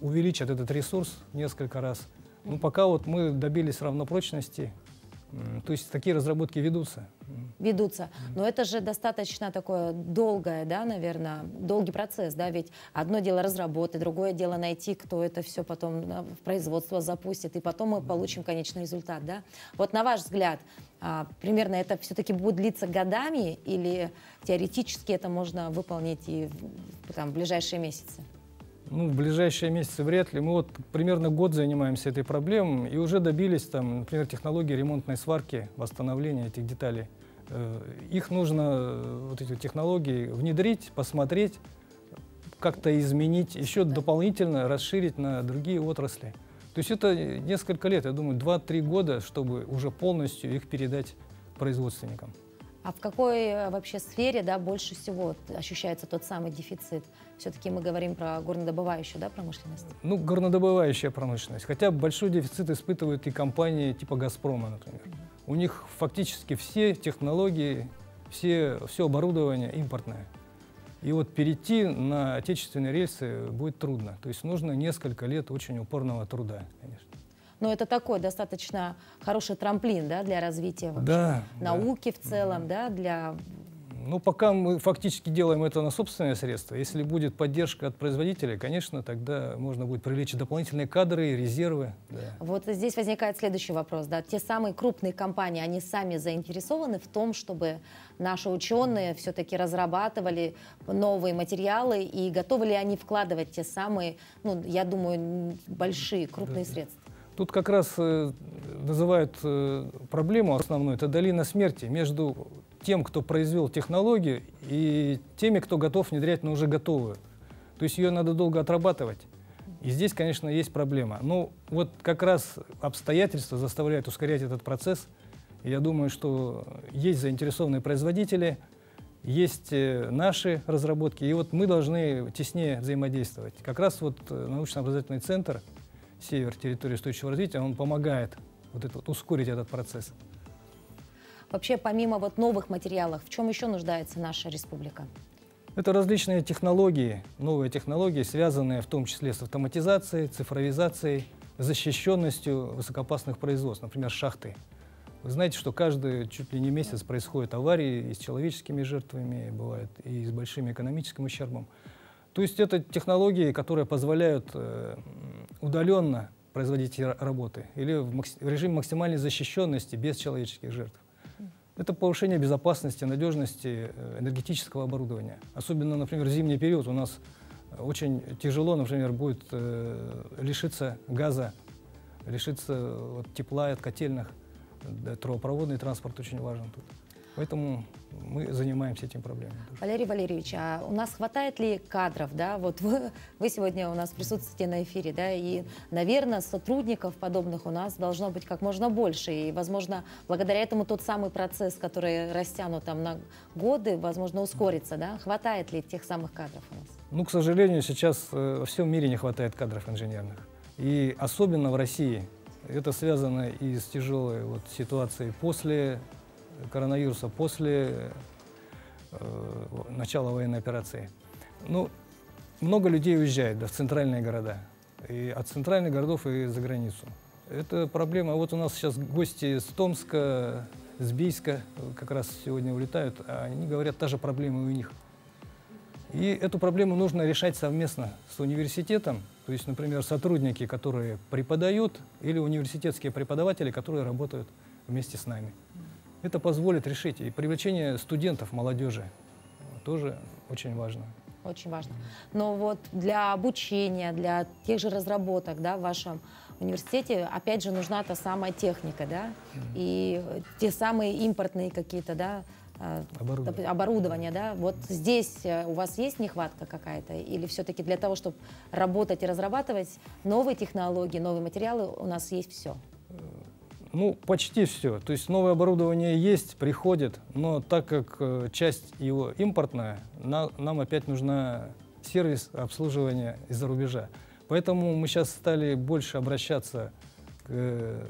увеличат этот ресурс несколько раз. Но пока вот мы добились равнопрочности, то есть такие разработки ведутся. Ведутся. Но это же достаточно такое долгое, да, наверное, долгий процесс, да, ведь одно дело разработать, другое дело найти, кто это все потом в производство запустит, и потом мы получим конечный результат, да. Вот на ваш взгляд, примерно это все-таки будет длиться годами или теоретически это можно выполнить и в ближайшие месяцы? Ну, в ближайшие месяцы вряд ли. Мы вот примерно год занимаемся этой проблемой и уже добились, там, например, технологии ремонтной сварки, восстановления этих деталей. Их нужно, вот эти технологии, внедрить, посмотреть, как-то изменить, еще дополнительно расширить на другие отрасли. То есть это несколько лет, я думаю, 2-3 года, чтобы уже полностью их передать производственникам. А в какой вообще сфере, да, больше всего ощущается тот самый дефицит? Все-таки мы говорим про горнодобывающую, да, промышленность? Ну, горнодобывающая промышленность. Хотя большой дефицит испытывают и компании типа «Газпрома», например. У них фактически все технологии, все оборудование импортное. И вот перейти на отечественные рельсы будет трудно. То есть нужно несколько лет очень упорного труда, конечно. Но это такой достаточно хороший трамплин, да, для развития вообще, науки в целом, да, для... Ну, пока мы фактически делаем это на собственные средства. Если будет поддержка от производителей, конечно, тогда можно будет привлечь дополнительные кадры, резервы. Да. Вот здесь возникает следующий вопрос. Да. Те самые крупные компании, они сами заинтересованы в том, чтобы наши ученые все-таки разрабатывали новые материалы, и готовы ли они вкладывать те самые, ну, я думаю, большие, крупные средства? Тут как раз называют проблему основную, это долина смерти между тем, кто произвел технологию, и теми, кто готов внедрять, но уже готовую. То есть ее надо долго отрабатывать. И здесь, конечно, есть проблема. Но вот как раз обстоятельства заставляют ускорять этот процесс. И я думаю, что есть заинтересованные производители, есть наши разработки, и вот мы должны теснее взаимодействовать. Как раз вот научно-образовательный центр «Север. Территория устойчивого развития», он помогает ускорить этот процесс. Вообще, помимо вот новых материалов, в чем еще нуждается наша республика? Это различные технологии, новые технологии, связанные в том числе с автоматизацией, цифровизацией, защищенностью высокоопасных производств, например, шахты. Вы знаете, что каждый чуть ли не месяц происходят аварии и с человеческими жертвами, бывает, и с большим экономическим ущербом. То есть это технологии, которые позволяют удаленно производить эти работы или в режиме максимальной защищенности без человеческих жертв. Это повышение безопасности, надежности энергетического оборудования. Особенно, например, в зимний период у нас очень тяжело, например, будет лишиться газа, лишиться тепла от котельных. Трубопроводный транспорт очень важен тут. Поэтому мы занимаемся этим проблемой. Валерий Валерьевич, а у нас хватает ли кадров? Да? Вот вы сегодня у нас присутствуете на эфире, да? И, наверное, сотрудников подобных у нас должно быть как можно больше. И, возможно, благодаря этому тот самый процесс, который растянут там на годы, возможно, ускорится. Да? Хватает ли тех самых кадров у нас? Ну, к сожалению, сейчас во всем мире не хватает кадров инженерных. И особенно в России. Это связано и с тяжелой ситуацией после коронавируса, после начала военной операции. Ну, много людей уезжает в центральные города, и от центральных городов и за границу. Это проблема. Вот у нас сейчас гости из Томска, с Бийска как раз сегодня улетают, а они говорят, та же проблема у них. И эту проблему нужно решать совместно с университетом, то есть, например, сотрудники, которые преподают, или университетские преподаватели, которые работают вместе с нами. Это позволит решить. И привлечение студентов, молодежи тоже очень важно. Очень важно. Но вот для обучения, для тех же разработок, да, в вашем университете, опять же, нужна та самая техника, да, и те самые импортные какие-то, да, оборудование, да. Вот здесь у вас есть нехватка какая-то? Или все-таки для того, чтобы работать и разрабатывать новые технологии, новые материалы, у нас есть все? Ну, почти все. То есть новое оборудование есть, приходит, но так как часть его импортная, нам опять нужна сервис обслуживания из-за рубежа. Поэтому мы сейчас стали больше обращаться к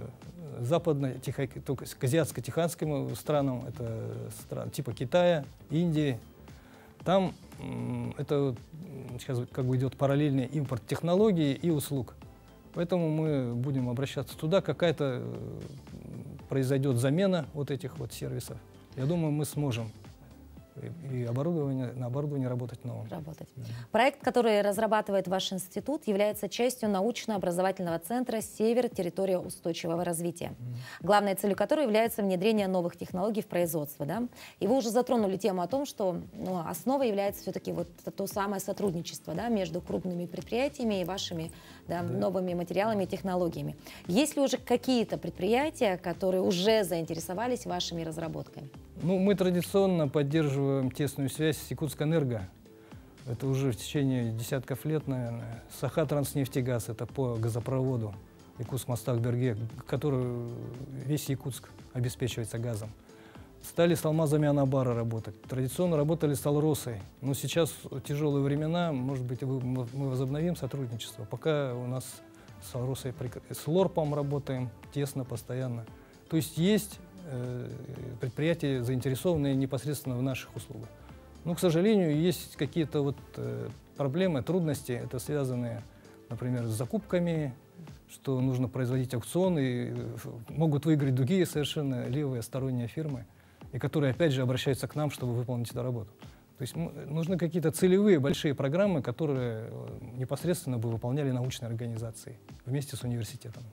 к азиатско-тихоокеанским странам, это страны типа Китая, Индии. Там это сейчас как бы идет параллельный импорт технологий и услуг. Поэтому мы будем обращаться туда, какая-то произойдет замена вот этих вот сервисов. Я думаю, мы сможем и на оборудовании работать новым. Проект, который разрабатывает ваш институт, является частью научно-образовательного центра «Север. Территория устойчивого развития», главной целью которой является внедрение новых технологий в производство. Да? И вы уже затронули тему о том, что основой является все-таки вот то самое сотрудничество, да, между крупными предприятиями и вашими новыми материалами и технологиями. Есть ли уже какие-то предприятия, которые уже заинтересовались вашими разработками? Ну, мы традиционно поддерживаем тесную связь с Якутскэнерго. Это уже в течение десятков лет, наверное. Сахатранснефтегаз, это по газопроводу Якутск-Мостак-Берге, который весь Якутск обеспечивается газом. Стали с алмазами Анабара работать. Традиционно работали с Алросой. Но сейчас тяжелые времена, может быть, мы возобновим сотрудничество. Пока у нас с Алросой, с Лорпом работаем тесно, постоянно. То есть предприятия, заинтересованные непосредственно в наших услугах. Но, к сожалению, есть какие-то вот проблемы, трудности. Это связанные, например, с закупками, что нужно производить аукционы, и могут выиграть другие совершенно левые сторонние фирмы, и которые, опять же, обращаются к нам, чтобы выполнить эту работу. То есть нужны какие-то целевые большие программы, которые непосредственно бы выполняли научные организации вместе с университетом.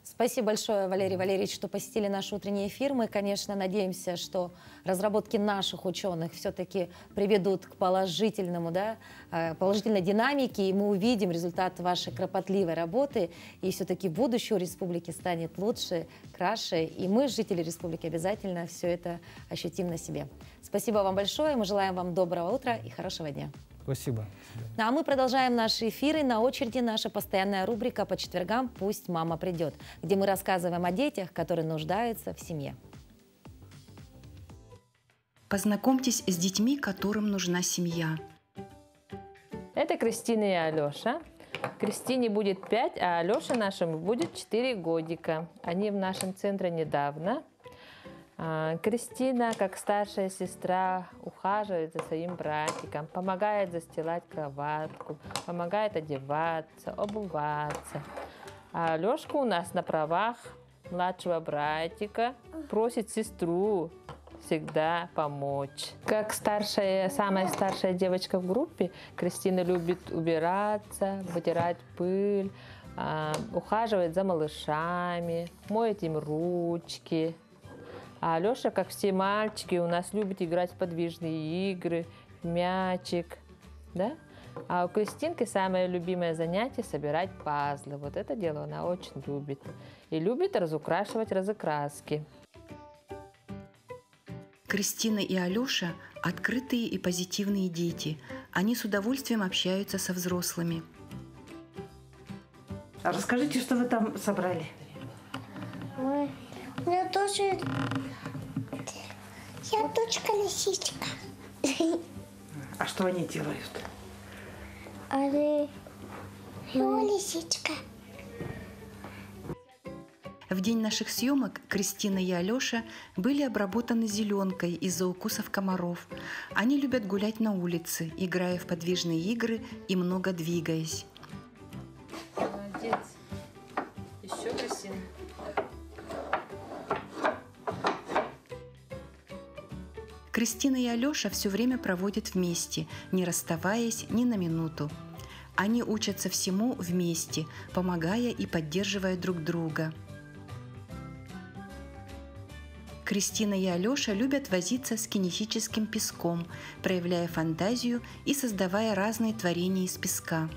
Спасибо большое, Валерий Валерьевич, что посетили наш утренний эфир. Мы, конечно, надеемся, что разработки наших ученых все-таки приведут к положительному, положительной динамике, и мы увидим результат вашей кропотливой работы, и все-таки будущее у республики станет лучше, краше, и мы, жители республики, обязательно все это ощутим на себе. Спасибо вам большое, мы желаем вам доброго утра и хорошего дня. Спасибо. А мы продолжаем наши эфиры. На очереди наша постоянная рубрика по четвергам «Пусть мама придет», где мы рассказываем о детях, которые нуждаются в семье. Познакомьтесь с детьми, которым нужна семья. Это Кристина и Алеша. Кристине будет 5, а Алёше нашему будет 4 годика. Они в нашем центре недавно. Кристина, как старшая сестра, ухаживает за своим братиком, помогает застилать кроватку, помогает одеваться, обуваться. А Алёшка у нас на правах младшего братика просит сестру всегда помочь. Как самая старшая девочка в группе, Кристина любит убираться, вытирать пыль, ухаживать за малышами, моет им ручки. А Алёша, как все мальчики, у нас любит играть в подвижные игры, в мячик, да? А у Кристинки самое любимое занятие – собирать пазлы. Вот это дело она очень любит. И любит разукрашивать разукраски. Кристина и Алёша – открытые и позитивные дети. Они с удовольствием общаются со взрослыми. А расскажите, что вы там собрали? У меня тоже... Я дочка-лисичка. А что они делают? Они... лисичка. В день наших съемок Кристина и Алёша были обработаны зеленкой из-за укусов комаров. Они любят гулять на улице, играя в подвижные игры и много двигаясь. Молодец. Еще, Кристина. Кристина и Алеша все время проводят вместе, не расставаясь ни на минуту. Они учатся всему вместе, помогая и поддерживая друг друга. Кристина и Алеша любят возиться с кинетическим песком, проявляя фантазию и создавая разные творения из песка.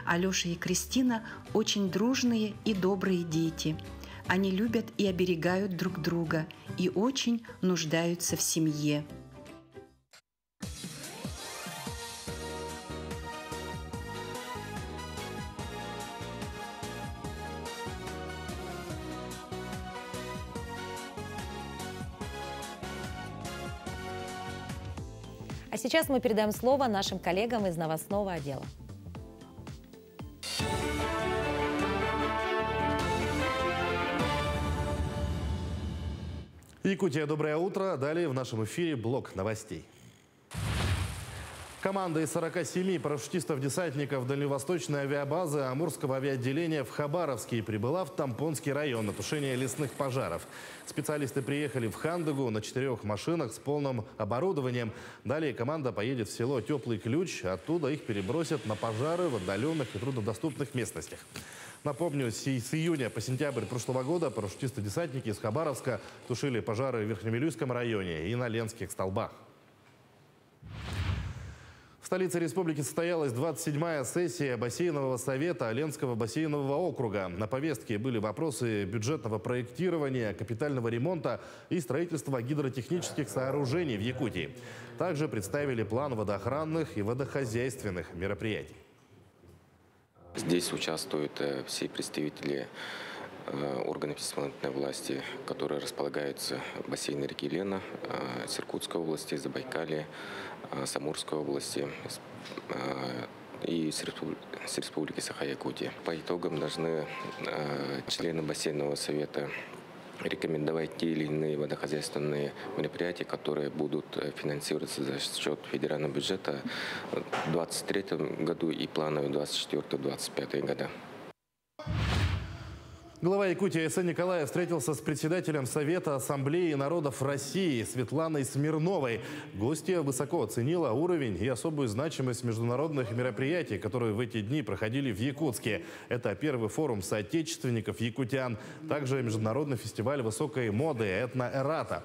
Алеша и Кристина очень дружные и добрые дети. Они любят и оберегают друг друга и очень нуждаются в семье. А сейчас мы передаем слово нашим коллегам из новостного отдела. Якутия, доброе утро. Далее в нашем эфире блок новостей. Команда из 47 парашютистов-десантников Дальневосточной авиабазы Амурского авиаотделения в Хабаровске прибыла в Тампонский район на тушение лесных пожаров. Специалисты приехали в Хандыгу на 4 машинах с полным оборудованием. Далее команда поедет в село Теплый Ключ. Оттуда их перебросят на пожары в отдаленных и труднодоступных местностях. Напомню, с июня по сентябрь прошлого года парашютисты-десантники из Хабаровска тушили пожары в Верхнемилюйском районе и на Ленских столбах. В столице республики состоялась 27-я сессия бассейнового совета Ленского бассейнового округа. На повестке были вопросы бюджетного проектирования, капитального ремонта и строительства гидротехнических сооружений в Якутии. Также представили план водоохранных и водохозяйственных мероприятий. Здесь участвуют все представители органов исполнительной власти, которые располагаются в бассейне реки Лена, с Иркутской области, Забайкалья, с Амурской области и с республики Саха-Якутия. По итогам должны члены бассейнового совета рекомендовать те или иные водохозяйственные мероприятия, которые будут финансироваться за счет федерального бюджета в 2023 году и плановые 2024-2025 года. Глава Якутии С.Н. Николаев встретился с председателем Совета Ассамблеи народов России Светланой Смирновой. Гостья высоко оценила уровень и особую значимость международных мероприятий, которые в эти дни проходили в Якутске. Это первый форум соотечественников якутян, также международный фестиваль высокой моды «Этноэрата».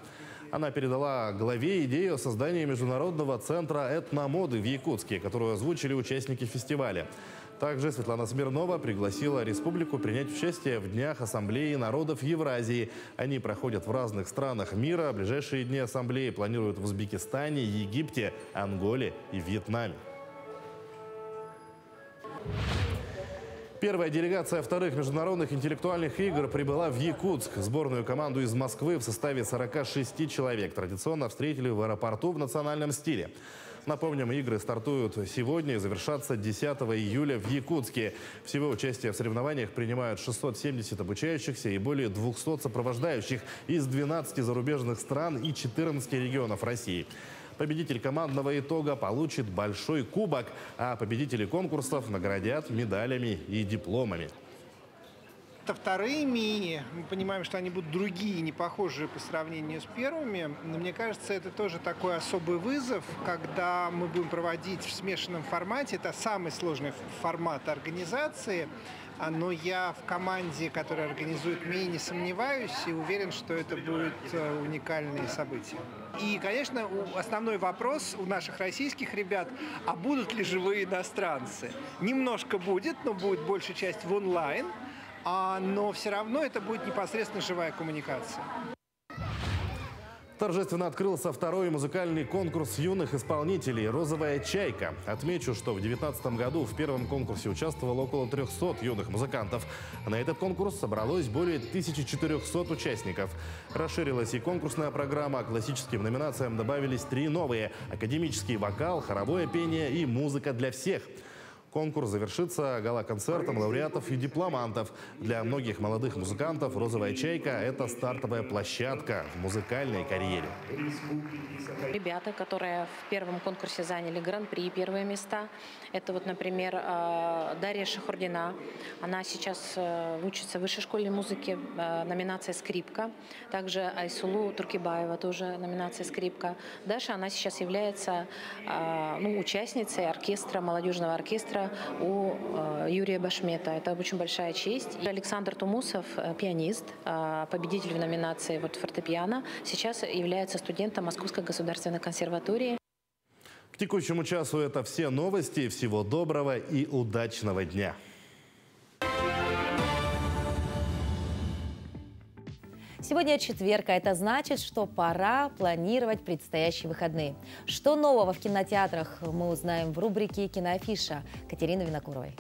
Она передала главе идею о создании международного центра этномоды в Якутске, которую озвучили участники фестиваля. Также Светлана Смирнова пригласила республику принять участие в Днях Ассамблеи народов Евразии. Они проходят в разных странах мира. Ближайшие дни Ассамблеи планируют в Узбекистане, Египте, Анголе и Вьетнаме. Первая делегация вторых международных интеллектуальных игр прибыла в Якутск. Сборную команду из Москвы в составе 46 человек традиционно встретили в аэропорту в национальном стиле. Напомним, игры стартуют сегодня и завершатся 10 июля в Якутске. Всего участие в соревнованиях принимают 670 обучающихся и более 200 сопровождающих из 12 зарубежных стран и 14 регионов России. Победитель командного итога получит большой кубок, а победители конкурсов наградят медалями и дипломами. Это вторые мини. Мы понимаем, что они будут другие, не похожие по сравнению с первыми. Но мне кажется, это тоже такой особый вызов, когда мы будем проводить в смешанном формате. Это самый сложный формат организации. Но я в команде, которая организует мини, не сомневаюсь и уверен, что это будет уникальные события. И, конечно, основной вопрос у наших российских ребят, а будут ли живые иностранцы? Немножко будет, но будет большая часть в онлайн. Но все равно это будет непосредственно живая коммуникация. Торжественно открылся второй музыкальный конкурс юных исполнителей «Розовая чайка». Отмечу, что в 2019 году в первом конкурсе участвовало около 300 юных музыкантов. На этот конкурс собралось более 1400 участников. Расширилась и конкурсная программа. К классическим номинациям добавились 3 новые – академический вокал, хоровое пение и музыка для всех. Конкурс завершится гала-концертом лауреатов и дипломантов. Для многих молодых музыкантов «Розовая чайка» – это стартовая площадка в музыкальной карьере. Ребята, которые в первом конкурсе заняли гран-при, первые места. Это вот, например, Дарья Шахурдина. Она сейчас учится в высшей школе музыки, номинация «Скрипка». Также Айсулу Туркибаева, тоже номинация «Скрипка». Даша, она сейчас является участницей оркестра, молодежного оркестра у Юрия Башмета. Это очень большая честь. И Александр Тумусов, пианист, победитель в номинации фортепиано, сейчас является студентом Московской государственной консерватории. К текущему часу это все новости. Всего доброго и удачного дня. Сегодня четверг, а это значит, что пора планировать предстоящие выходные. Что нового в кинотеатрах, мы узнаем в рубрике «Киноафиша» Катерины Винокуровой.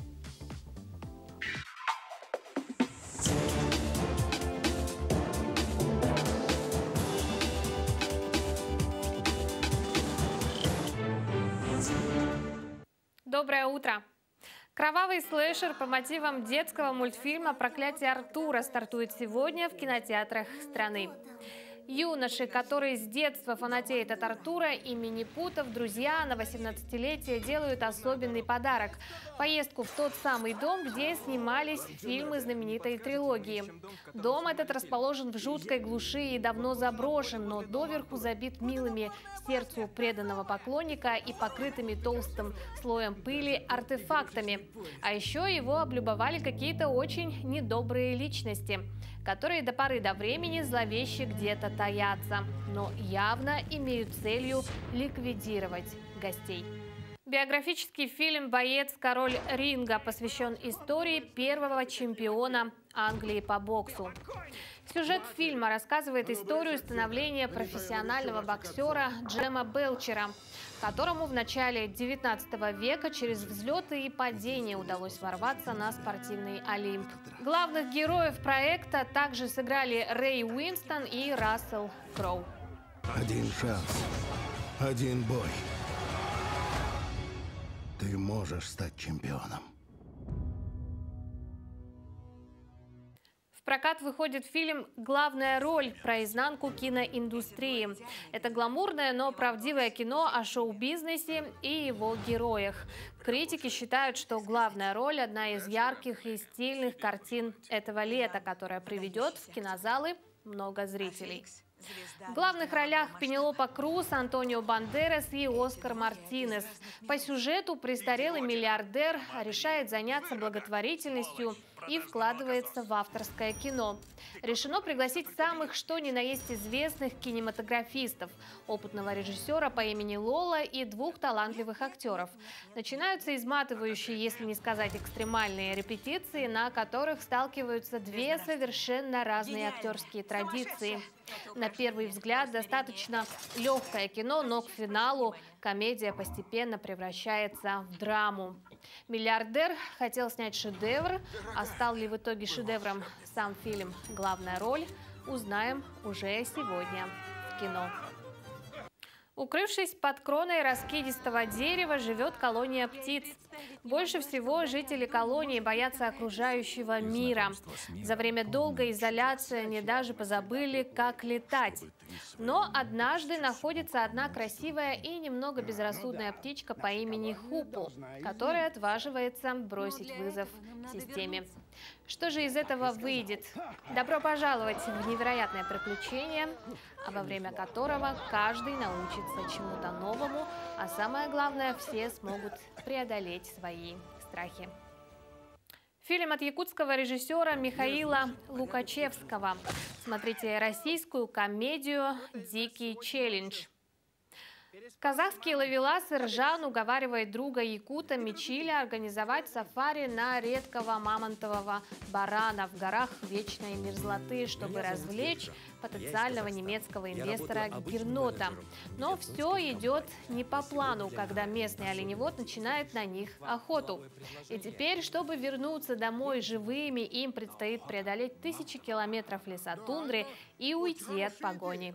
Доброе утро! Кровавый слэшер по мотивам детского мультфильма «Проклятие Артура» стартует сегодня в кинотеатрах страны. Юноши, которые с детства фанатеют от Артура и Минипутов, друзья на 18-летие делают особенный подарок – поездку в тот самый дом, где снимались фильмы знаменитой трилогии. Дом этот расположен в жуткой глуши и давно заброшен, но доверху забит милыми сердцу преданного поклонника и покрытыми толстым слоем пыли артефактами. А еще его облюбовали какие-то очень недобрые личности, которые до поры до времени зловеще где-то таятся, но явно имеют целью ликвидировать гостей. Биографический фильм «Боец. Король ринга» посвящен истории первого чемпиона Англии по боксу. Сюжет фильма рассказывает историю становления профессионального боксера Джема Белчера, которому в начале 19 века через взлеты и падения удалось ворваться на спортивный Олимп. Главных героев проекта также сыграли Рэй Уинстон и Рассел Кроу. Один шанс, один бой. Ты можешь стать чемпионом. В прокат выходит фильм «Главная роль» про изнанку киноиндустрии. Это гламурное, но правдивое кино о шоу-бизнесе и его героях. Критики считают, что «Главная роль» – одна из ярких и стильных картин этого лета, которая приведет в кинозалы много зрителей. В главных ролях Пенелопа Круз, Антонио Бандерас и Оскар Мартинес. По сюжету престарелый миллиардер решает заняться благотворительностью и вкладывается в авторское кино. Решено пригласить самых что ни на есть известных кинематографистов, опытного режиссера по имени Лола и двух талантливых актеров. Начинаются изматывающие, если не сказать экстремальные репетиции, на которых сталкиваются две совершенно разные актерские традиции. На первый взгляд достаточно легкое кино, но к финалу комедия постепенно превращается в драму. Миллиардер хотел снять шедевр, а стал ли в итоге шедевром сам фильм «Главная роль», узнаем уже сегодня в кино. Укрывшись под кроной раскидистого дерева, живет колония птиц. Больше всего жители колонии боятся окружающего мира. За время долгой изоляции они даже позабыли, как летать. Но однажды находится одна красивая и немного безрассудная птичка по имени Хупу, которая отваживается бросить вызов системе. Что же из этого выйдет? Добро пожаловать в невероятное приключение, во время которого каждый научится чему-то новому, а самое главное, все смогут преодолеть свои страхи. Фильм от якутского режиссера Михаила Лукачевского. Смотрите российскую комедию «Дикий челлендж». Казахский ловелас Иржан уговаривает друга якута Мичиля организовать сафари на редкого мамонтового барана в горах вечной мерзлоты, чтобы развлечь потенциального немецкого инвестора Гернота. Но все идет не по плану, когда местный оленевод начинает на них охоту. И теперь, чтобы вернуться домой живыми, им предстоит преодолеть тысячи километров лесотундры и уйти от погони.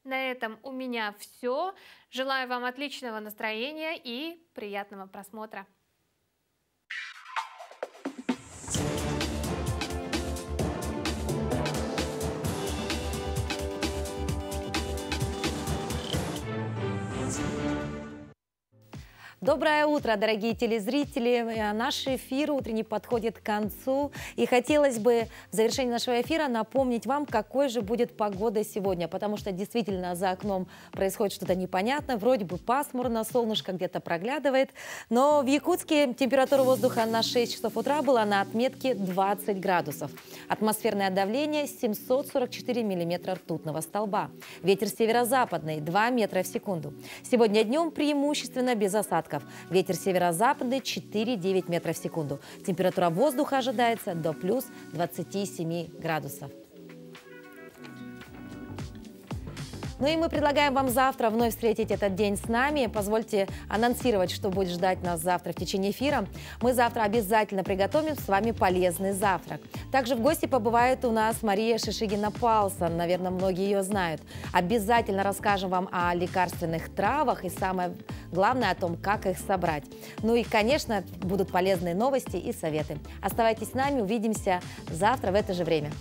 На этом у меня все. Желаю вам отличного настроения и приятного просмотра. Доброе утро, дорогие телезрители. Наш эфир утренний подходит к концу. И хотелось бы в завершении нашего эфира напомнить вам, какой же будет погода сегодня. Потому что действительно за окном происходит что-то непонятное. Вроде бы пасмурно, солнышко где-то проглядывает. Но в Якутске температура воздуха на 6 часов утра была на отметке 20 градусов. Атмосферное давление 744 миллиметра ртутного столба. Ветер северо-западный 2 метра в секунду. Сегодня днем преимущественно без осадков. Ветер северо-западный 4,9 метров в секунду. Температура воздуха ожидается до плюс 27 градусов. Ну и мы предлагаем вам завтра вновь встретить этот день с нами. Позвольте анонсировать, что будет ждать нас завтра в течение эфира. Мы завтра обязательно приготовим с вами полезный завтрак. Также в гости побывает у нас Мария Шишигина-Палсон. Наверное, многие ее знают. Обязательно расскажем вам о лекарственных травах и самое главное о том, как их собрать. Ну и, конечно, будут полезные новости и советы. Оставайтесь с нами, увидимся завтра в это же время.